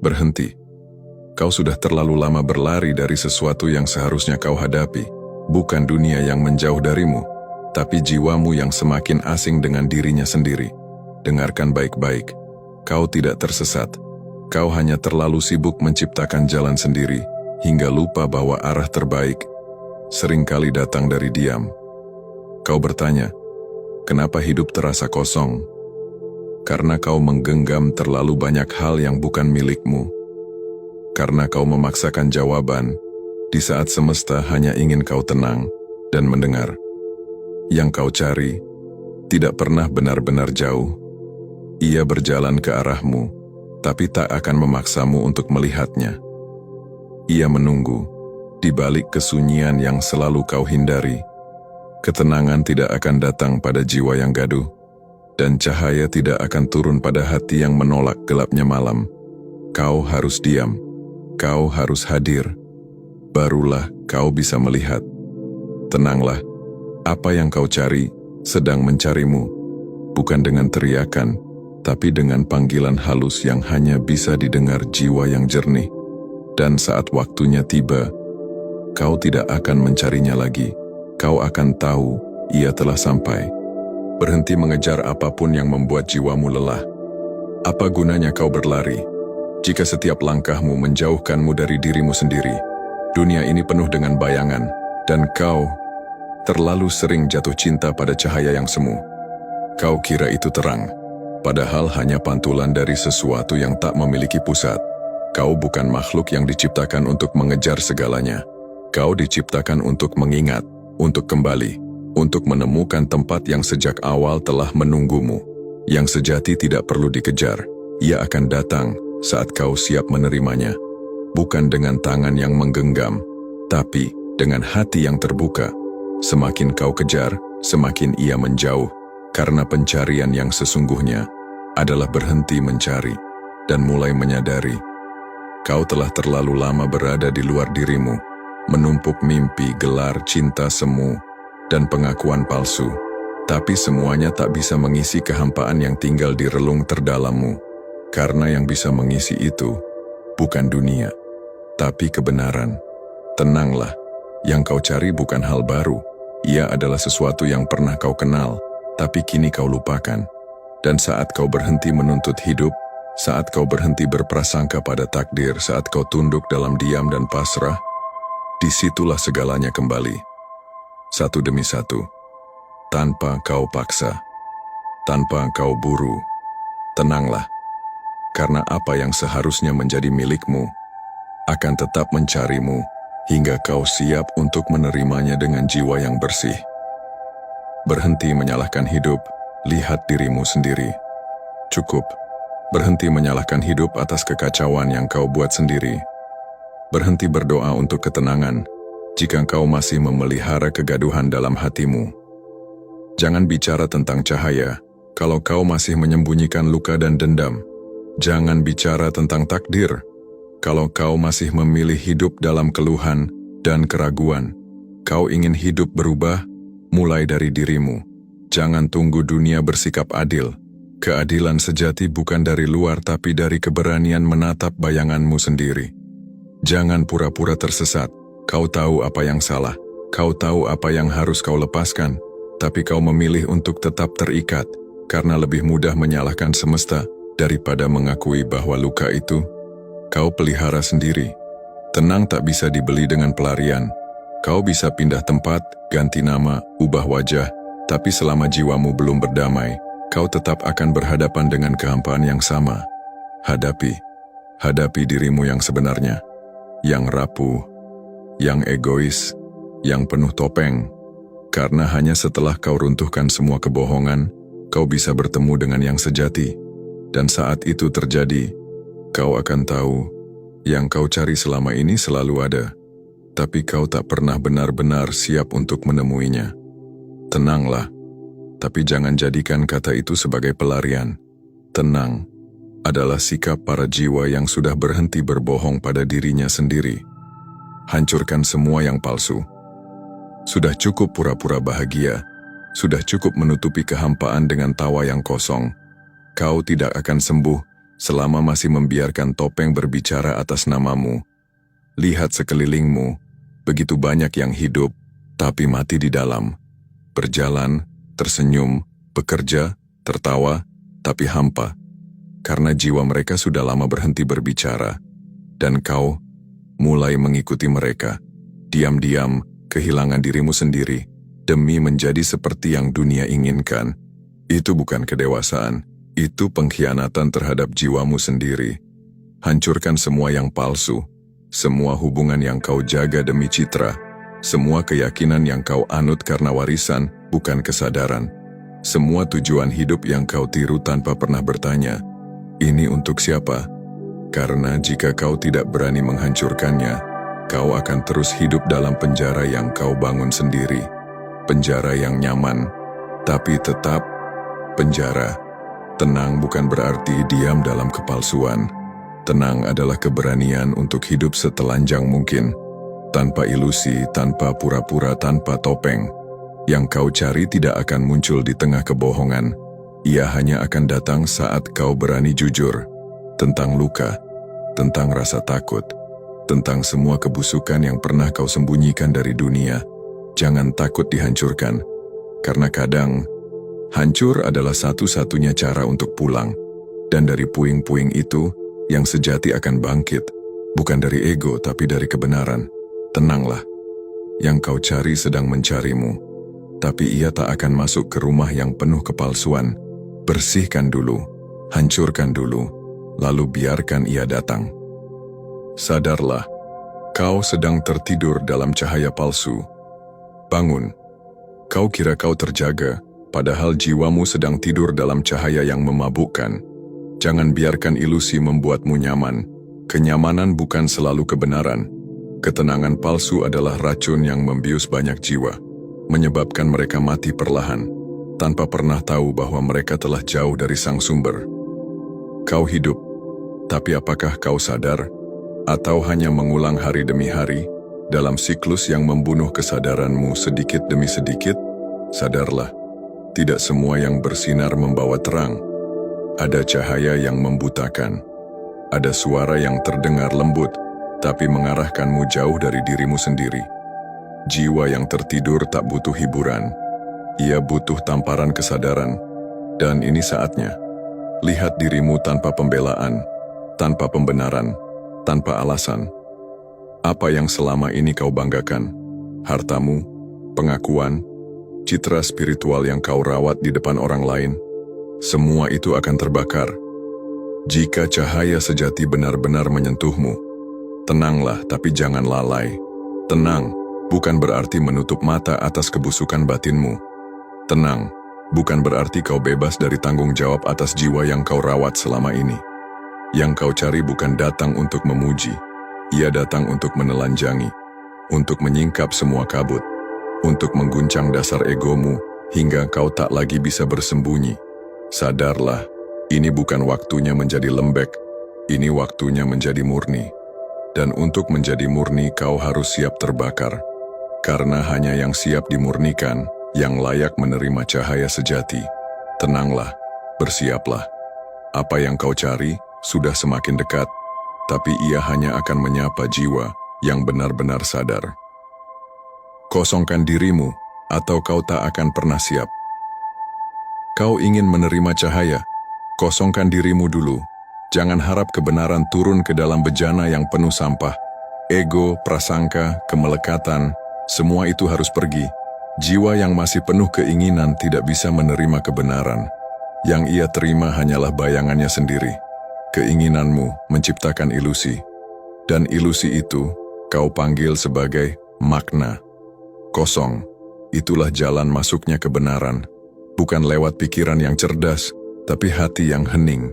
Berhenti. Kau sudah terlalu lama berlari dari sesuatu yang seharusnya kau hadapi. Bukan dunia yang menjauh darimu, tapi jiwamu yang semakin asing dengan dirinya sendiri. Dengarkan baik-baik. Kau tidak tersesat. Kau hanya terlalu sibuk menciptakan jalan sendiri, hingga lupa bahwa arah terbaik seringkali datang dari diam. Kau bertanya, kenapa hidup terasa kosong? Karena kau menggenggam terlalu banyak hal yang bukan milikmu. Karena kau memaksakan jawaban, di saat semesta hanya ingin kau tenang dan mendengar. Yang kau cari tidak pernah benar-benar jauh. Ia berjalan ke arahmu, tapi tak akan memaksamu untuk melihatnya. Ia menunggu, di balik kesunyian yang selalu kau hindari. Ketenangan tidak akan datang pada jiwa yang gaduh, dan cahaya tidak akan turun pada hati yang menolak gelapnya malam. Kau harus diam, kau harus hadir, barulah kau bisa melihat. Tenanglah, apa yang kau cari sedang mencarimu, bukan dengan teriakan, tapi dengan panggilan halus yang hanya bisa didengar jiwa yang jernih. Dan saat waktunya tiba, kau tidak akan mencarinya lagi. Kau akan tahu ia telah sampai. Berhenti mengejar apapun yang membuat jiwamu lelah. Apa gunanya kau berlari jika setiap langkahmu menjauhkanmu dari dirimu sendiri? Dunia ini penuh dengan bayangan, dan kau terlalu sering jatuh cinta pada cahaya yang semu. Kau kira itu terang, padahal hanya pantulan dari sesuatu yang tak memiliki pusat. Kau bukan makhluk yang diciptakan untuk mengejar segalanya. Kau diciptakan untuk mengingat, untuk kembali, untuk menemukan tempat yang sejak awal telah menunggumu. Yang sejati tidak perlu dikejar. Ia akan datang saat kau siap menerimanya. Bukan dengan tangan yang menggenggam, tapi dengan hati yang terbuka. Semakin kau kejar, semakin ia menjauh. Karena pencarian yang sesungguhnya adalah berhenti mencari dan mulai menyadari. Kau telah terlalu lama berada di luar dirimu, menumpuk mimpi, gelar, cinta semu, dan pengakuan palsu. Tapi semuanya tak bisa mengisi kehampaan yang tinggal di relung terdalammu. Karena yang bisa mengisi itu bukan dunia, tapi kebenaran. Tenanglah, yang kau cari bukan hal baru. Ia adalah sesuatu yang pernah kau kenal, tapi kini kau lupakan. Dan saat kau berhenti menuntut hidup, saat kau berhenti berprasangka pada takdir, saat kau tunduk dalam diam dan pasrah, disitulah segalanya kembali. Satu demi satu, tanpa kau paksa, tanpa kau buru. Tenanglah, karena apa yang seharusnya menjadi milikmu akan tetap mencarimu hingga kau siap untuk menerimanya dengan jiwa yang bersih. Berhenti menyalahkan hidup, lihat dirimu sendiri. Cukup. Berhenti menyalahkan hidup atas kekacauan yang kau buat sendiri. Berhenti berdoa untuk ketenangan jika kau masih memelihara kegaduhan dalam hatimu. Jangan bicara tentang cahaya kalau kau masih menyembunyikan luka dan dendam. Jangan bicara tentang takdir kalau kau masih memilih hidup dalam keluhan dan keraguan. Kau ingin hidup berubah, mulai dari dirimu. Jangan tunggu dunia bersikap adil. Keadilan sejati bukan dari luar tapi dari keberanian menatap bayanganmu sendiri. Jangan pura-pura tersesat. Kau tahu apa yang salah. Kau tahu apa yang harus kau lepaskan. Tapi kau memilih untuk tetap terikat karena lebih mudah menyalahkan semesta daripada mengakui bahwa luka itu kau pelihara sendiri. Tenang tak bisa dibeli dengan pelarian. Kau bisa pindah tempat, ganti nama, ubah wajah, tapi selama jiwamu belum berdamai, kau tetap akan berhadapan dengan kehampaan yang sama. Hadapi dirimu yang sebenarnya, yang rapuh, yang egois, yang penuh topeng. Karena hanya setelah kau runtuhkan semua kebohongan, kau bisa bertemu dengan yang sejati. Dan saat itu terjadi, kau akan tahu, yang kau cari selama ini selalu ada, tapi kau tak pernah benar-benar siap untuk menemuinya. Tenanglah, tapi jangan jadikan kata itu sebagai pelarian. Tenang adalah sikap para jiwa yang sudah berhenti berbohong pada dirinya sendiri. Hancurkan semua yang palsu. Sudah cukup pura-pura bahagia. Sudah cukup menutupi kehampaan dengan tawa yang kosong. Kau tidak akan sembuh selama masih membiarkan topeng berbicara atas namamu. Lihat sekelilingmu, begitu banyak yang hidup, tapi mati di dalam. Berjalan, tersenyum, bekerja, tertawa, tapi hampa. Karena jiwa mereka sudah lama berhenti berbicara. Dan kau mulai mengikuti mereka. Diam-diam, kehilangan dirimu sendiri, demi menjadi seperti yang dunia inginkan. Itu bukan kedewasaan, itu pengkhianatan terhadap jiwamu sendiri. Hancurkan semua yang palsu, semua hubungan yang kau jaga demi citra, semua keyakinan yang kau anut karena warisan, bukan kesadaran. Semua tujuan hidup yang kau tiru tanpa pernah bertanya, ini untuk siapa? Karena jika kau tidak berani menghancurkannya, kau akan terus hidup dalam penjara yang kau bangun sendiri. Penjara yang nyaman, tapi tetap penjara. Tenang bukan berarti diam dalam kepalsuan. Tenang adalah keberanian untuk hidup setelanjang mungkin, tanpa ilusi, tanpa pura-pura, tanpa topeng. Yang kau cari tidak akan muncul di tengah kebohongan. Ia hanya akan datang saat kau berani jujur tentang luka, tentang rasa takut, tentang semua kebusukan yang pernah kau sembunyikan dari dunia. Jangan takut dihancurkan, karena kadang hancur adalah satu-satunya cara untuk pulang. Dan dari puing-puing itu, yang sejati akan bangkit, bukan dari ego tapi dari kebenaran. Tenanglah, yang kau cari sedang mencarimu, tapi ia tak akan masuk ke rumah yang penuh kepalsuan. Bersihkan dulu, hancurkan dulu, lalu biarkan ia datang. Sadarlah, kau sedang tertidur dalam cahaya palsu. Bangun, kau kira kau terjaga, padahal jiwamu sedang tidur dalam cahaya yang memabukkan. Jangan biarkan ilusi membuatmu nyaman. Kenyamanan bukan selalu kebenaran. Ketenangan palsu adalah racun yang membius banyak jiwa, menyebabkan mereka mati perlahan, tanpa pernah tahu bahwa mereka telah jauh dari sang sumber. Kau hidup, tapi apakah kau sadar? Atau hanya mengulang hari demi hari, dalam siklus yang membunuh kesadaranmu sedikit demi sedikit? Sadarlah, tidak semua yang bersinar membawa terang. Ada cahaya yang membutakan. Ada suara yang terdengar lembut, tapi mengarahkanmu jauh dari dirimu sendiri. Jiwa yang tertidur tak butuh hiburan. Ia butuh tamparan kesadaran. Dan ini saatnya. Lihat dirimu tanpa pembelaan, tanpa pembenaran, tanpa alasan. Apa yang selama ini kau banggakan? Hartamu, pengakuan, citra spiritual yang kau rawat di depan orang lain, semua itu akan terbakar. Jika cahaya sejati benar-benar menyentuhmu, tenanglah tapi jangan lalai. Tenang bukan berarti menutup mata atas kebusukan batinmu. Tenang bukan berarti kau bebas dari tanggung jawab atas jiwa yang kau rawat selama ini. Yang kau cari bukan datang untuk memuji, ia datang untuk menelanjangi, untuk menyingkap semua kabut, untuk mengguncang dasar egomu hingga kau tak lagi bisa bersembunyi. Sadarlah, ini bukan waktunya menjadi lembek, ini waktunya menjadi murni. Dan untuk menjadi murni kau harus siap terbakar. Karena hanya yang siap dimurnikan, yang layak menerima cahaya sejati. Tenanglah, bersiaplah. Apa yang kau cari sudah semakin dekat, tapi ia hanya akan menyapa jiwa yang benar-benar sadar. Kosongkan dirimu, atau kau tak akan pernah siap. Kau ingin menerima cahaya, kosongkan dirimu dulu. Jangan harap kebenaran turun ke dalam bejana yang penuh sampah. Ego, prasangka, kemelekatan, semua itu harus pergi. Jiwa yang masih penuh keinginan tidak bisa menerima kebenaran. Yang ia terima hanyalah bayangannya sendiri. Keinginanmu menciptakan ilusi. Dan ilusi itu kau panggil sebagai makna. Kosong, itulah jalan masuknya kebenaran. Bukan lewat pikiran yang cerdas, tapi hati yang hening.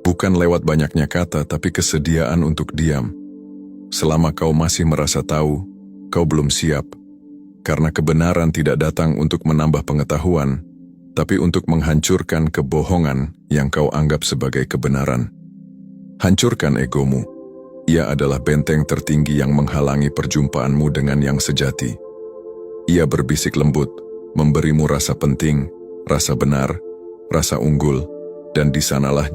Bukan lewat banyaknya kata, tapi kesediaan untuk diam. Selama kau masih merasa tahu, kau belum siap. Karena kebenaran tidak datang untuk menambah pengetahuan, tapi untuk menghancurkan kebohongan yang kau anggap sebagai kebenaran. Hancurkan egomu. Ia adalah benteng tertinggi yang menghalangi perjumpaanmu dengan yang sejati. Ia berbisik lembut, memberimu rasa penting, rasa benar, rasa unggul, dan di sanalah